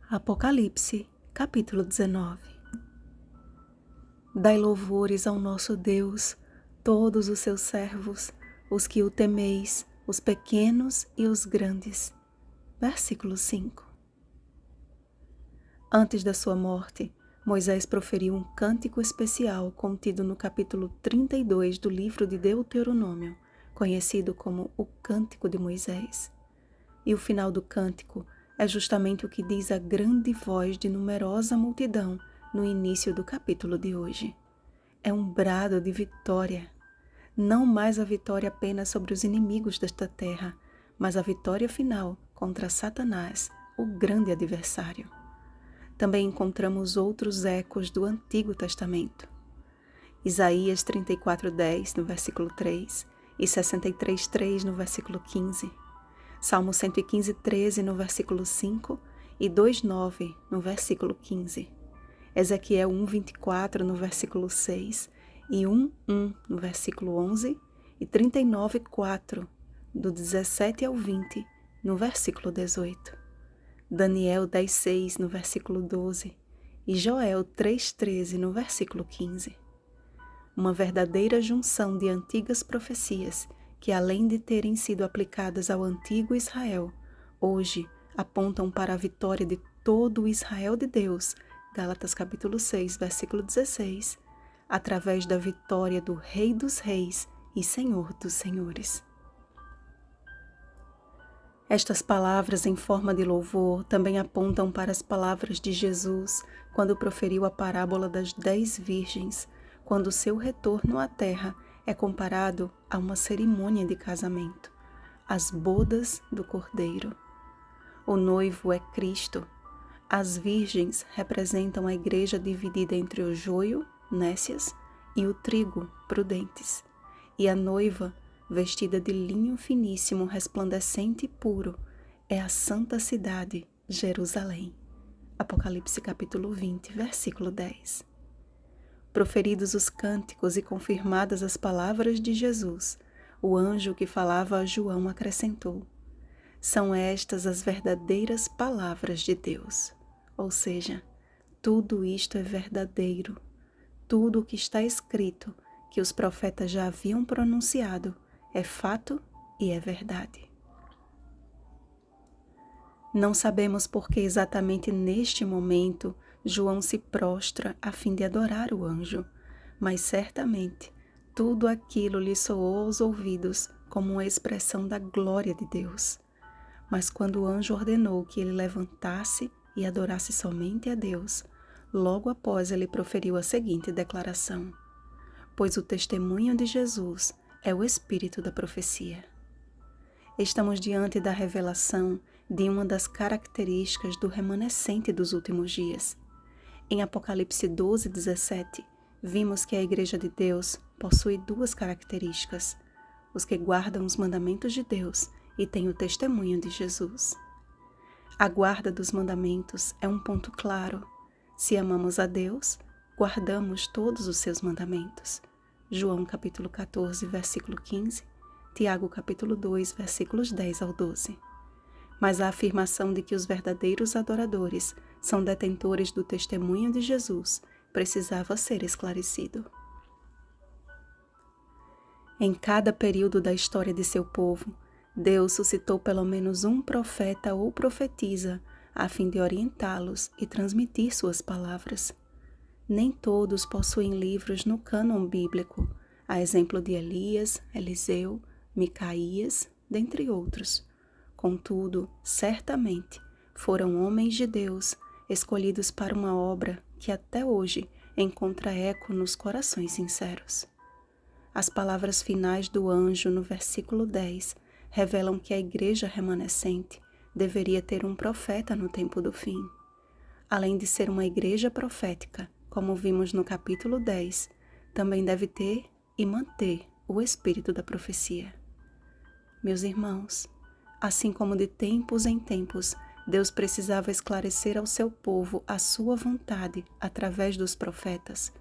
Apocalipse, capítulo 19. Dai louvores ao nosso Deus, todos os seus servos, os que o temeis, os pequenos e os grandes. Versículo 5. Antes da sua morte, Moisés proferiu um cântico especial contido no capítulo 32 do livro de Deuteronômio, conhecido como o Cântico de Moisés. E o final do cântico é justamente o que diz a grande voz de numerosa multidão no início do capítulo de hoje. É um brado de vitória. Não mais a vitória apenas sobre os inimigos desta terra, mas a vitória final contra Satanás, o grande adversário. Também encontramos outros ecos do Antigo Testamento. Isaías 34:10 no versículo 3 e 63:3 no versículo 15. Salmo 115:13 no versículo 5 e 2:9 no versículo 15. Ezequiel 1:24 no versículo 6 e 1:1 no versículo 11 e 39:4 do 17 ao 20 no versículo 18. Daniel 10:6 no versículo 12 e Joel 3:13 no versículo 15. Uma verdadeira junção de antigas profecias que, além de terem sido aplicadas ao antigo Israel, hoje apontam para a vitória de todo o Israel de Deus, Gálatas capítulo 6, versículo 16, através da vitória do Rei dos Reis e Senhor dos Senhores. Estas palavras em forma de louvor também apontam para as palavras de Jesus quando proferiu a parábola das 10 virgens, quando seu retorno à terra é comparado a uma cerimônia de casamento, as bodas do Cordeiro. O noivo é Cristo. As virgens representam a igreja dividida entre o joio, nécias, e o trigo, prudentes. E a noiva, vestida de linho finíssimo, resplandecente e puro, é a santa cidade, Jerusalém. Apocalipse capítulo 20, versículo 10. Proferidos os cânticos e confirmadas as palavras de Jesus, o anjo que falava a João acrescentou: são estas as verdadeiras palavras de Deus. Ou seja, tudo isto é verdadeiro. Tudo o que está escrito, que os profetas já haviam pronunciado, é fato e é verdade. Não sabemos por que exatamente neste momento João se prostra a fim de adorar o anjo, mas certamente tudo aquilo lhe soou aos ouvidos como uma expressão da glória de Deus. Mas quando o anjo ordenou que ele levantasse e adorasse somente a Deus, logo após ele proferiu a seguinte declaração: pois o testemunho de Jesus é o espírito da profecia. Estamos diante da revelação de uma das características do remanescente dos últimos dias. Em Apocalipse 12:17, vimos que a Igreja de Deus possui duas características: os que guardam os mandamentos de Deus e têm o testemunho de Jesus. A guarda dos mandamentos é um ponto claro. Se amamos a Deus, guardamos todos os seus mandamentos. João capítulo 14, versículo 15, Tiago capítulo 2, versículos 10 ao 12. Mas a afirmação de que os verdadeiros adoradores são detentores do testemunho de Jesus precisava ser esclarecido. Em cada período da história de seu povo, Deus suscitou pelo menos um profeta ou profetisa a fim de orientá-los e transmitir suas palavras. Nem todos possuem livros no cânon bíblico, a exemplo de Elias, Eliseu, Micaías, dentre outros. Contudo, certamente, foram homens de Deus escolhidos para uma obra que até hoje encontra eco nos corações sinceros. As palavras finais do anjo no versículo 10 revelam que a igreja remanescente deveria ter um profeta no tempo do fim. Além de ser uma igreja profética, como vimos no capítulo 10, também deve ter e manter o espírito da profecia. Meus irmãos, assim como de tempos em tempos Deus precisava esclarecer ao seu povo a sua vontade através dos profetas,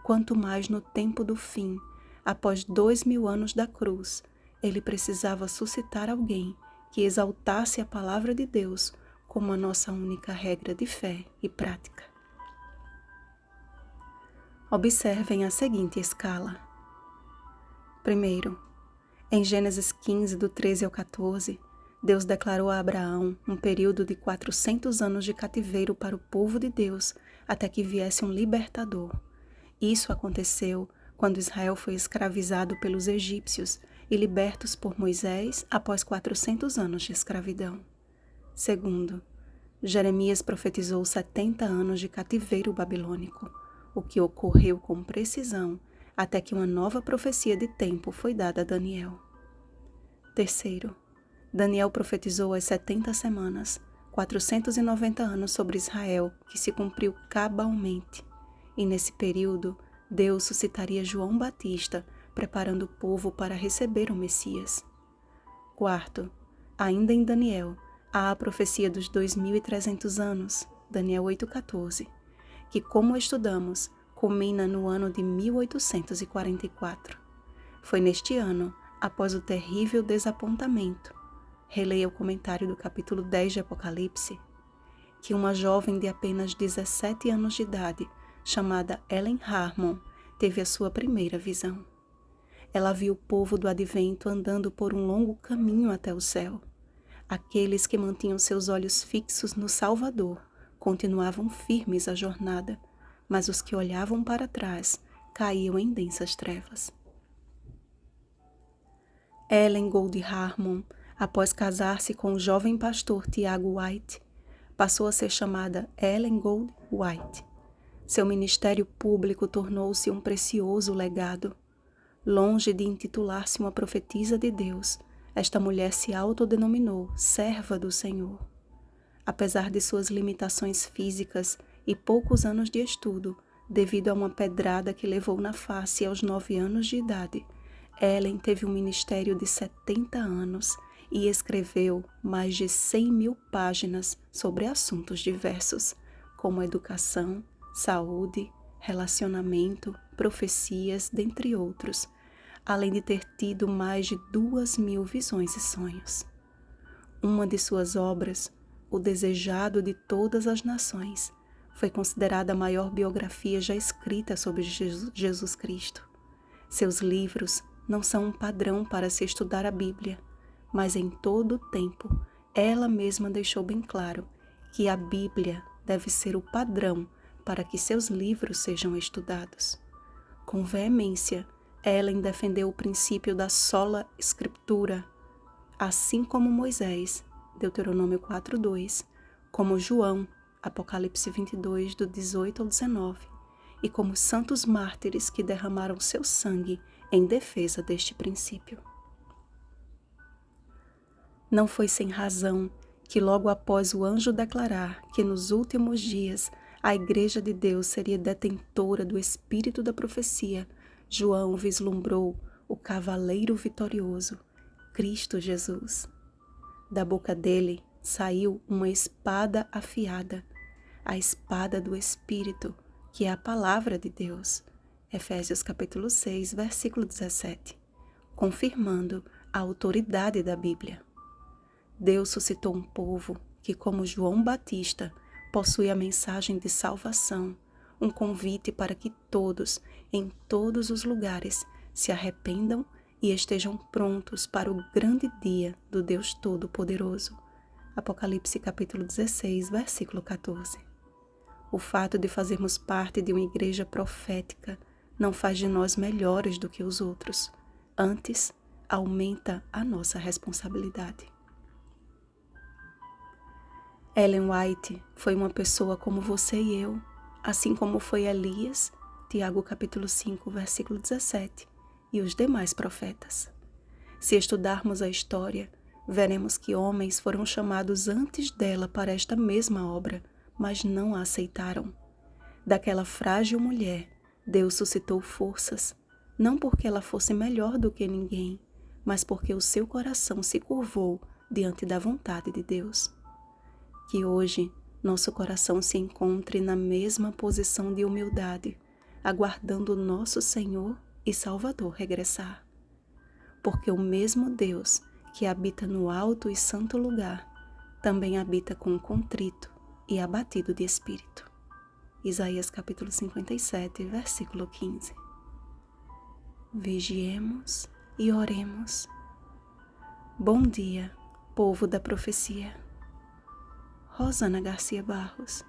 quanto mais no tempo do fim, após 2000 anos da cruz, ele precisava suscitar alguém que exaltasse a palavra de Deus como a nossa única regra de fé e prática. Observem a seguinte escala. Primeiro, em Gênesis 15, do 13 ao 14, Deus declarou a Abraão um período de 400 anos de cativeiro para o povo de Deus, até que viesse um libertador. Isso aconteceu quando Israel foi escravizado pelos egípcios e libertos por Moisés após 400 anos de escravidão. Segundo, Jeremias profetizou 70 anos de cativeiro babilônico, o que ocorreu com precisão até que uma nova profecia de tempo foi dada a Daniel. Terceiro, Daniel profetizou as 70 semanas, 490 anos sobre Israel, que se cumpriu cabalmente. E nesse período, Deus suscitaria João Batista, preparando o povo para receber o Messias. Quarto, ainda em Daniel, há a profecia dos 2.300 anos, Daniel 8,14, que, como estudamos, culmina no ano de 1844. Foi neste ano, após o terrível desapontamento, releia o comentário do capítulo 10 de Apocalipse, que uma jovem de apenas 17 anos de idade, chamada Ellen Harmon, teve a sua primeira visão. Ela viu o povo do advento andando por um longo caminho até o céu. Aqueles que mantinham seus olhos fixos no Salvador continuavam firmes a jornada, mas os que olhavam para trás caíam em densas trevas. Ellen Gold Harmon, após casar-se com o jovem pastor Tiago White, passou a ser chamada Ellen Gold White. Seu ministério público tornou-se um precioso legado. Longe de intitular-se uma profetisa de Deus, esta mulher se autodenominou serva do Senhor. Apesar de suas limitações físicas e poucos anos de estudo, devido a uma pedrada que levou na face aos 9 anos de idade, Ellen teve um ministério de 70 anos e escreveu mais de 100.000 páginas sobre assuntos diversos, como educação, saúde, relacionamento, profecias, dentre outros, além de ter tido mais de 2.000 visões e sonhos. Uma de suas obras, O Desejado de Todas as Nações, foi considerada a maior biografia já escrita sobre Jesus Cristo. Seus livros não são um padrão para se estudar a Bíblia, mas em todo o tempo ela mesma deixou bem claro que a Bíblia deve ser o padrão para que seus livros sejam estudados. Com veemência, Ellen defendeu o princípio da sola escritura, assim como Moisés, Deuteronômio 4:2, como João, Apocalipse 22, do 18 ao 19, e como santos mártires que derramaram seu sangue em defesa deste princípio. Não foi sem razão que logo após o anjo declarar que nos últimos dias a Igreja de Deus seria detentora do espírito da profecia, João vislumbrou o cavaleiro vitorioso, Cristo Jesus. Da boca dele saiu uma espada afiada, a espada do Espírito, que é a palavra de Deus. Efésios capítulo 6, versículo 17, confirmando a autoridade da Bíblia. Deus suscitou um povo que, como João Batista, possui a mensagem de salvação, um convite para que todos, em todos os lugares, se arrependam e estejam prontos para o grande dia do Deus Todo-Poderoso. Apocalipse capítulo 16, versículo 14. O fato de fazermos parte de uma igreja profética não faz de nós melhores do que os outros. Antes, aumenta a nossa responsabilidade. Ellen White foi uma pessoa como você e eu, assim como foi Elias, Tiago capítulo 5, versículo 17, e os demais profetas. Se estudarmos a história, veremos que homens foram chamados antes dela para esta mesma obra, mas não a aceitaram. Daquela frágil mulher, Deus suscitou forças, não porque ela fosse melhor do que ninguém, mas porque o seu coração se curvou diante da vontade de Deus. Que hoje nosso coração se encontre na mesma posição de humildade, aguardando o nosso Senhor e Salvador regressar. Porque o mesmo Deus que habita no alto e santo lugar também habita com o contrito e abatido de espírito. Isaías capítulo 57, versículo 15. Vigiemos e oremos. Bom dia, povo da profecia. Rosana Garcia Barros.